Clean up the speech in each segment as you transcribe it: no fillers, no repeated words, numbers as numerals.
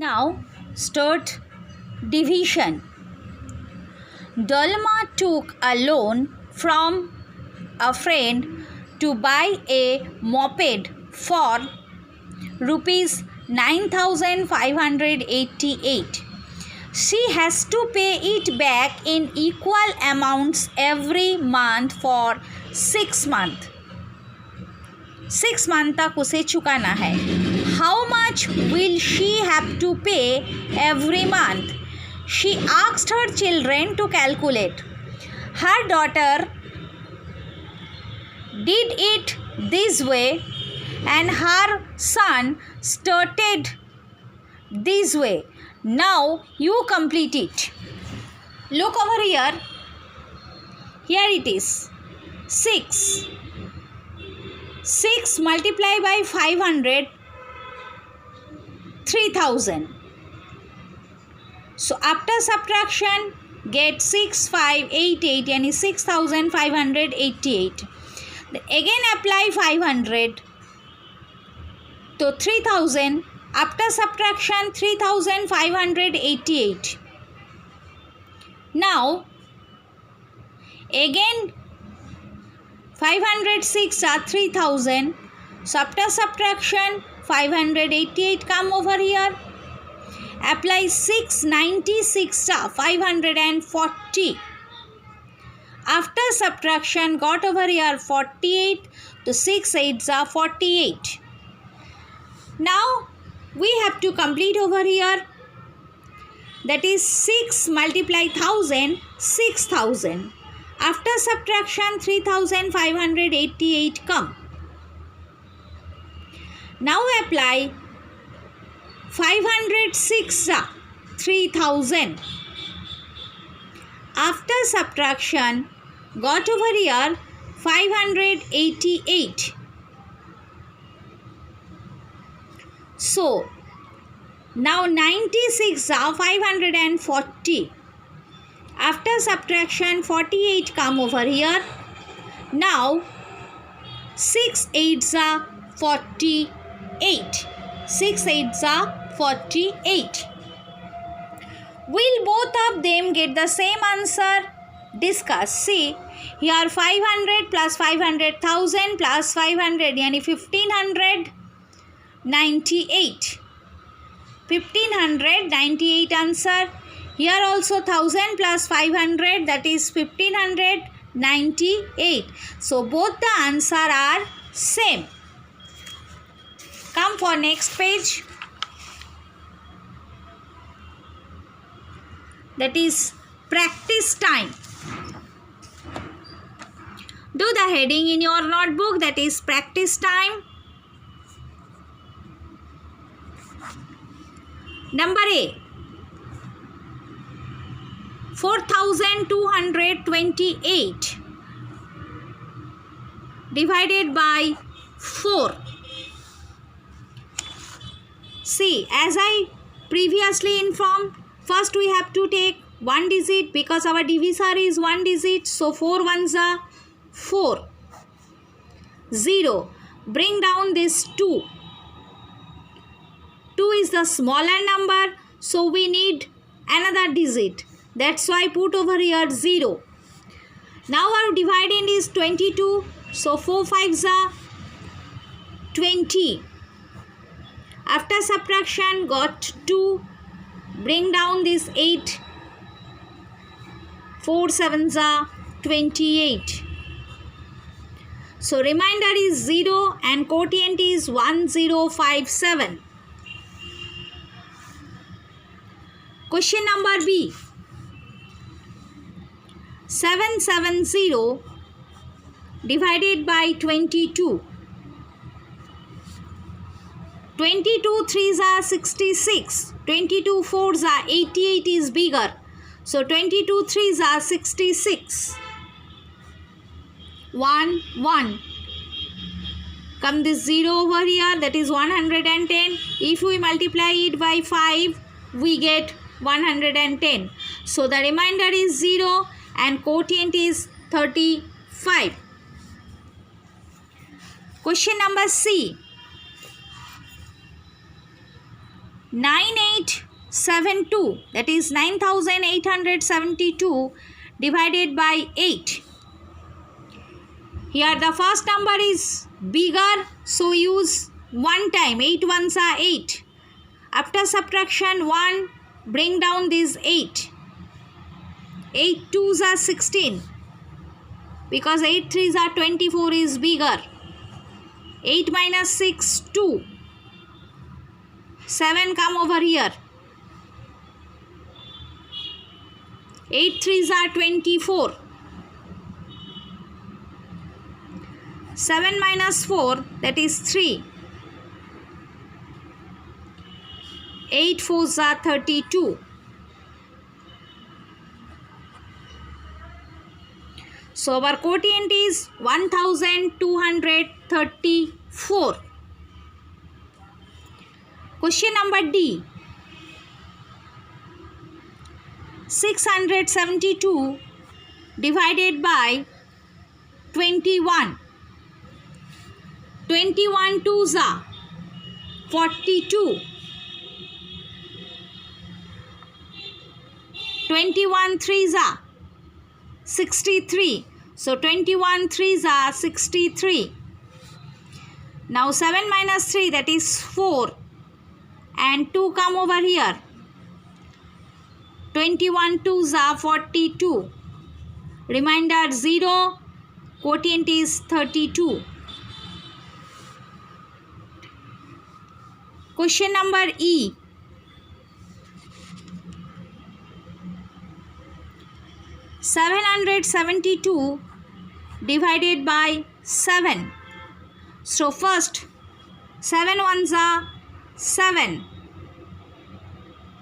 Now start division. Dalma took a loan from a friend to buy a moped for rupees 9,588. She has to pay it back in equal amounts every month for 6 months. 6 month तक उसे चुकाना है. How much will she have to pay every month? She asked her children to calculate. Her daughter did it this way and her son started this way. Now you complete it. Look over here. Here it is. 6. 6 multiplied by 500, 3000. So after subtraction, get 6588 yani 6588. Again apply 500 to 3000. After subtraction, 3588. Now again 506 are 3000. So after subtraction, 588 come over here. Apply 696 are 540. After subtraction, got over here 48 to 6 8s are 48. Now we have to complete over here. That is 6 multiply 1000, 6000. After subtraction, 3588 come. Now apply 506 3000. After subtraction, got over here 588. So now 96 are 540. After subtraction, 48 come over here. Now 6 8s are 48. 6 8s are 48. Will both of them get the same answer? Discuss. See here 500 plus 500,000 plus 500 yani 1500 98. 1598 answer. Here also 1000 plus 500 that is 1598. So both the answer are same. Come for next page. That is practice time. Do the heading in your notebook, that is practice time. Number A. 4228 divided by 4. See, as I previously informed, first we have to take one digit because our divisor is one digit. So 4 ones are 4. 0. Bring down this 2. 2 is the smaller number, so we need another digit. That's why I put over here 0. Now our dividend is 22. So 4 5s are 20. After subtraction, got 2. Bring down this 8. 4 7s are 28. So remainder is 0 and quotient is 1057. Question number B. 770 divided by 22. 22 3s are 66. 22 4s are 88 is bigger. So 22 3s are 66. 1 1. Come this 0 over here, that is 110. If we multiply it by 5, we get 110. So the remainder is 0 and quotient is 35. Question number C. 9872, that is 9872 divided by 8. Here the first number is bigger, so use 1 time. 8 ones are 8. After subtraction 1, bring down this 8. 8 twos are 16. Because 8 threes are 24 is bigger. 8 minus 6, 2. 7 come over here. 8 threes are 24. 7 minus 4, that is 3. 8 fours are 32. So our quotient is 1234. Question number D. 672 divided by 21. 21 twos are 42. 21 threes are 63. So 21 threes are 63. Now 7 minus 3, that is 4. And 2 come over here. 21 twos are 42. Remainder 0. Quotient is 32. Question number E. 772 divided by 7. So first 7 ones are 7.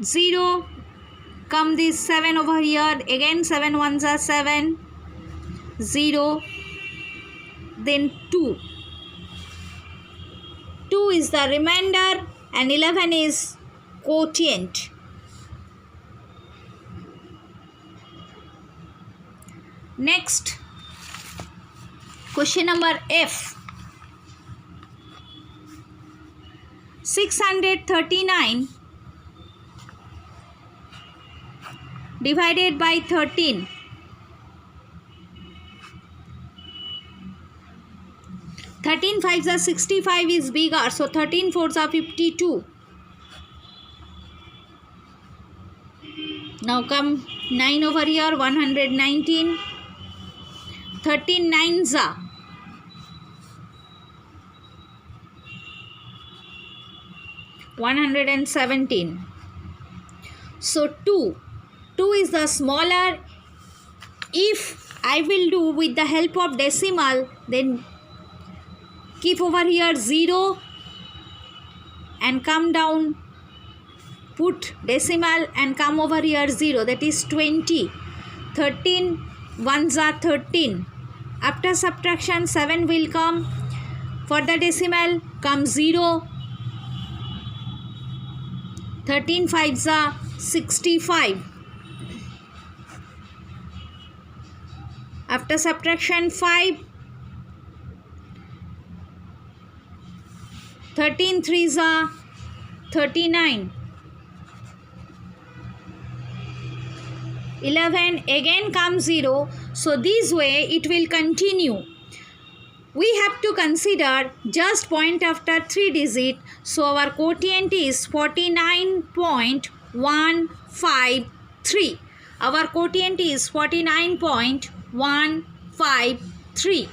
0. Come this 7 over here. Again 7 ones are 7. 0. Then 2. 2 is the remainder and 11 is quotient. Next, question number F. 639 divided by 13. 13 fives are 65 is bigger, so 13 fours are 52. Now come 9 over here, 119. 13 nines are 117. So 2 is the smaller. If I will do with the help of decimal, then keep over here 0 and come down, put decimal and come over here 0, that is 20. 13 ones are 13. After subtraction 7 will come. For the decimal come 0. 13 fives are 65. After subtraction 5. 13 threes are 39. 11 again comes 0. So this way it will continue. We have to consider just point after 3 digit. So our quotient is 49.153. Our quotient is 49.153.